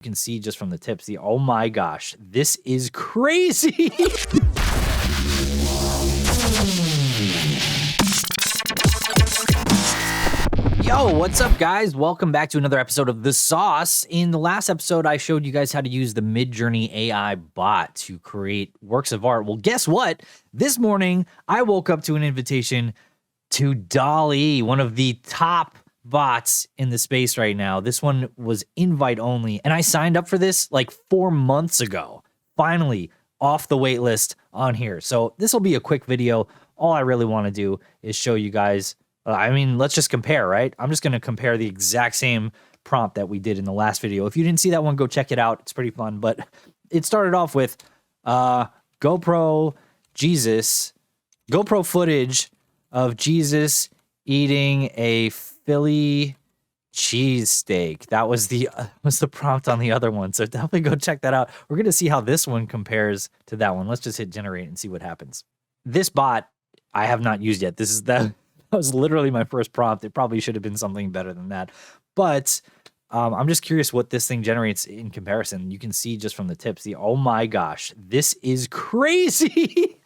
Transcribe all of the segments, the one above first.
You can see just from the tips, oh my gosh, this is crazy. Yo, what's up, guys? Welcome back to another episode of The Sauce. In the last episode, I showed you guys how to use the Midjourney AI bot to create works of art. Well, guess what? This morning, I woke up to an invitation to DALL-E, one of the top bots in the space right now. This one was invite only, and I signed up for this like 4 months ago. Finally, off the wait list on here. So this will be a quick video. All I really want to do is show you guys. Let's just compare, right? I'm just going to compare the exact same prompt that we did in the last video. If you didn't see that one, go check it out. It's pretty fun. But it started off with GoPro footage of Jesus eating a Philly cheesesteak. That was the prompt on the other one. So definitely go check that out. We're going to see how this one compares to that one. Let's just hit generate and see what happens. This bot I have not used yet. That was literally my first prompt. It probably should have been something better than that. But I'm just curious what this thing generates in comparison. You can see just from the tips, oh my gosh, this is crazy.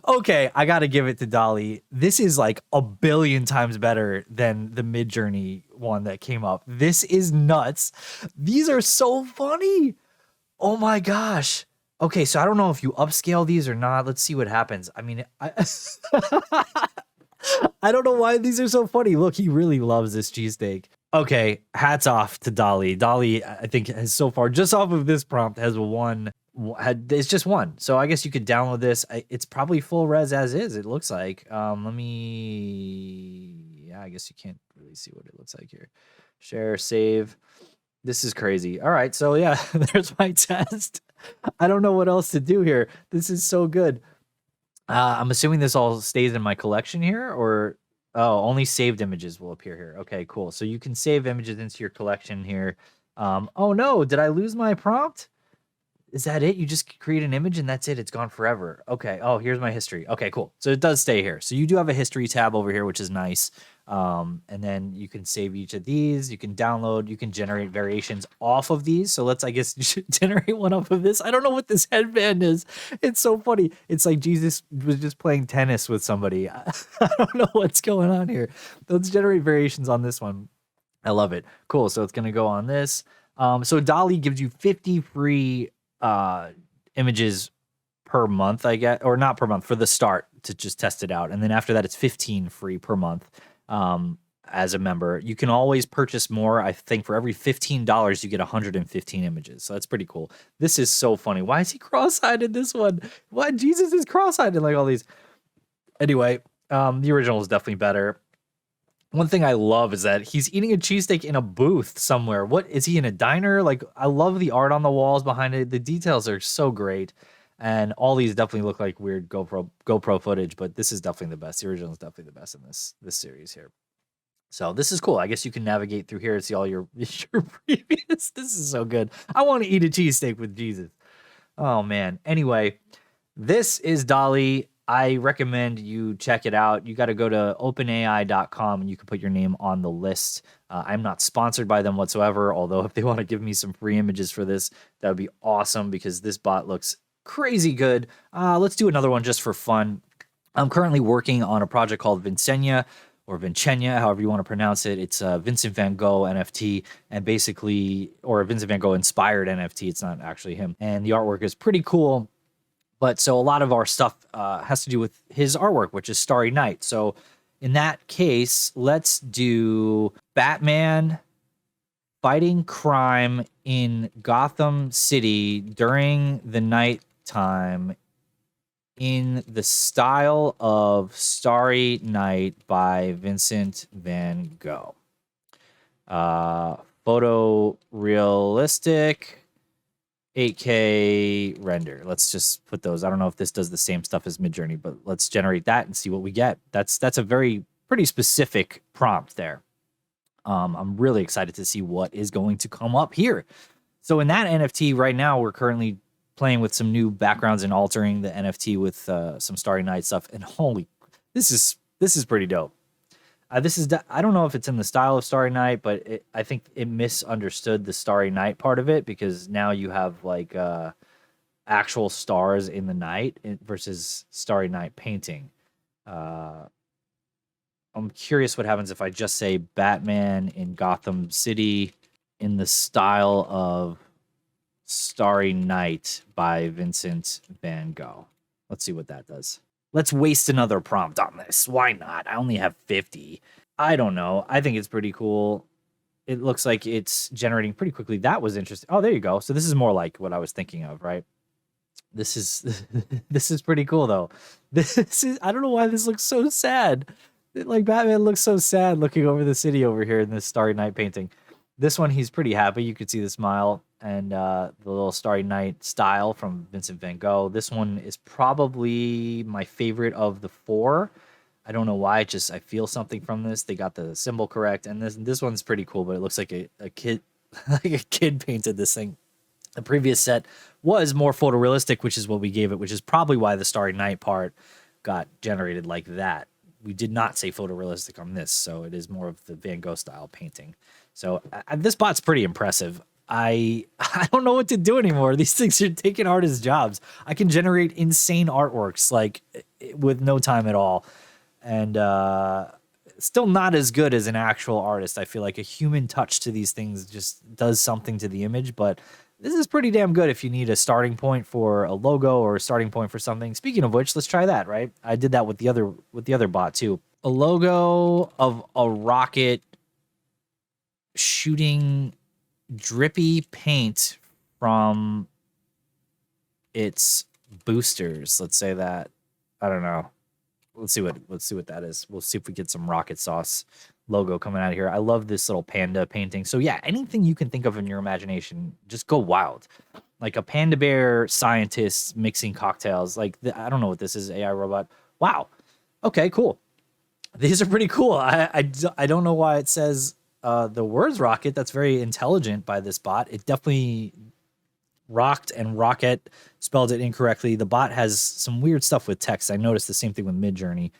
Okay, I gotta give it to DALL-E. This is like a billion times better than the Midjourney one that came up. This is nuts. These are so funny. Oh my gosh. Okay, so I don't know if you upscale these or not. Let's see what happens. I mean, I don't know why these are so funny. Look, he really loves this cheesesteak. Okay, hats off to DALL-E. DALL-E, I think, has so far, just off of this prompt, has it's just one. So I guess you could download this. It's probably full res as is, it looks like. Yeah, I guess you can't really see what it looks like here. Share, save. This is crazy. All right, so yeah, there's my test. I don't know what else to do here. This is so good. I'm assuming this all stays in my collection here, or only saved images will appear here. Okay, cool. So you can save images into your collection here. Oh no, did I lose my prompt? Is that it? You just create an image and that's it. It's gone forever. Okay. Oh, here's my history. Okay, cool. So it does stay here. So you do have a history tab over here, which is nice. And then you can save each of these. You can download. You can generate variations off of these. So let's, I guess, you should generate one off of this. I don't know what this headband is. It's so funny. It's like Jesus was just playing tennis with somebody. I don't know what's going on here. Let's generate variations on this one. I love it. Cool. So it's going to go on this. So DALL-E gives you 50 free images per month, I guess, or not per month, for the start to just test it out. And then after that, it's 15 free per month as a member. You can always purchase more. I think for every $15, you get 115 images. So that's pretty cool. This is so funny. Why is he cross-eyed in this one? Why Jesus is cross-eyed in like all these? Anyway, the original is definitely better. One thing I love is that he's eating a cheesesteak in a booth somewhere. What is he, in a diner? Like, I love the art on the walls behind it. The details are so great. And all these definitely look like weird GoPro footage, but this is definitely the best. The original is definitely the best in this series here. So this is cool. I guess you can navigate through here and see all your previous. This is so good. I want to eat a cheesesteak with Jesus. Oh, man. Anyway, this is DALL-E. I recommend you check it out. You got to go to openai.com and you can put your name on the list. I'm not sponsored by them whatsoever, although if they want to give me some free images for this, that would be awesome because this bot looks crazy good. Let's do another one just for fun. I'm currently working on a project called Vincenia, or Vincenia, however you want to pronounce it. It's a Vincent van Gogh NFT, and basically, or a Vincent van Gogh inspired NFT. It's not actually him. And the artwork is pretty cool. But so a lot of our stuff has to do with his artwork, which is Starry Night. So in that case, let's do Batman fighting crime in Gotham City during the nighttime in the style of Starry Night by Vincent van Gogh. Photorealistic 8K render. Let's just put those. I don't know if this does the same stuff as Midjourney, but let's generate that and see what we get. That's a pretty specific prompt there. I'm really excited to see what is going to come up here. So in that NFT right now, we're currently playing with some new backgrounds and altering the NFT with some Starry Night stuff. And holy, this is pretty dope. I don't know if it's in the style of Starry Night, but I think it misunderstood the Starry Night part of it, because now you have like actual stars in the night versus Starry Night painting. I'm curious what happens if I just say Batman in Gotham City in the style of Starry Night by Vincent van Gogh. Let's see what that does. Let's waste another prompt on this. Why not? I only have 50. I don't know. I think it's pretty cool. It looks like it's generating pretty quickly. That was interesting. Oh, there you go. So this is more like what I was thinking of, right? This is this is pretty cool though. I don't know why this looks so sad. Like Batman looks so sad looking over the city over here in this Starry Night painting. This one, he's pretty happy. You could see the smile and the little Starry Night style from Vincent van Gogh. This one is probably my favorite of the four. I don't know why. I feel something from this. They got the symbol correct, and this one's pretty cool. But it looks like a kid, like a kid painted this thing. The previous set was more photorealistic, which is what we gave it, which is probably why the Starry Night part got generated like that. We did not say photorealistic on this, so it is more of the Van Gogh style painting. So this bot's pretty impressive. I don't know what to do anymore. These things are taking artists' jobs. I can generate insane artworks like with no time at all, and still not as good as an actual artist. I feel like a human touch to these things just does something to the image, but this is pretty damn good if you need a starting point for a logo or a starting point for something. Speaking of which, let's try that, right? I did that with the other bot too. A logo of a rocket shooting drippy paint from its boosters. Let's say that. I don't know. Let's see what that is. We'll see if we get some rocket sauce logo coming out of here. I love this little panda painting. So yeah, anything you can think of in your imagination, just go wild. Like a panda bear scientist mixing cocktails. Like I don't know what this is, AI robot. Wow. Okay, cool. These are pretty cool. I don't know why it says the words rocket. That's very intelligent by this bot. It definitely rocked and rocket spelled it incorrectly. The bot has some weird stuff with text. I noticed the same thing with Midjourney,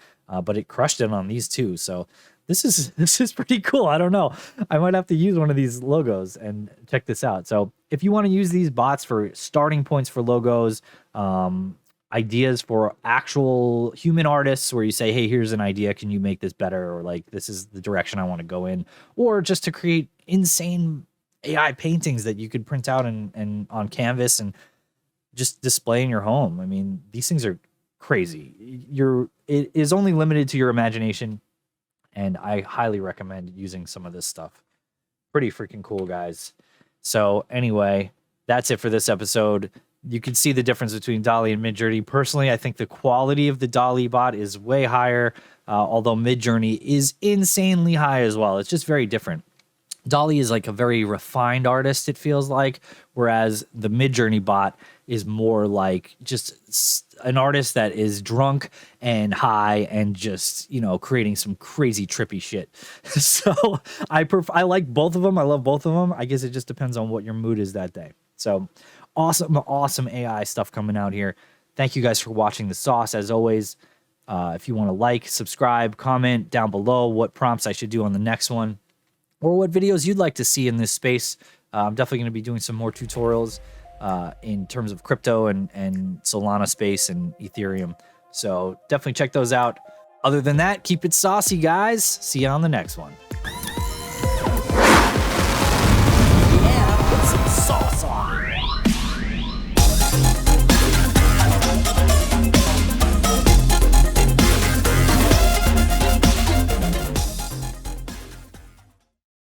but it crushed it on these two. So this is pretty cool. I don't know. I might have to use one of these logos and check this out. So if you want to use these bots for starting points for logos, ideas for actual human artists where you say, hey, here's an idea. Can you make this better? Or like, this is the direction I want to go in. Or just to create insane AI paintings that you could print out and on canvas and just display in your home. I mean, these things are crazy. It is only limited to your imagination. And I highly recommend using some of this stuff. Pretty freaking cool, guys. So anyway, that's it for this episode. You can see the difference between DALL-E and Midjourney. Personally, I think the quality of the DALL-E bot is way higher, although Midjourney is insanely high as well. It's just very different. DALL-E is like a very refined artist, it feels like, whereas the Midjourney bot is more like just an artist that is drunk and high and just, you know, creating some crazy trippy shit. So I like both of them. I love both of them. I guess it just depends on what your mood is that day. So awesome AI stuff coming out here. Thank you guys for watching the sauce. As always, if you want to like, subscribe, comment down below what prompts I should do on the next one, or what videos you'd like to see in this space. I'm definitely going to be doing some more tutorials in terms of crypto and Solana space and Ethereum. So definitely check those out. Other than that, keep it saucy, guys. See you on the next one. Yeah, put some sauce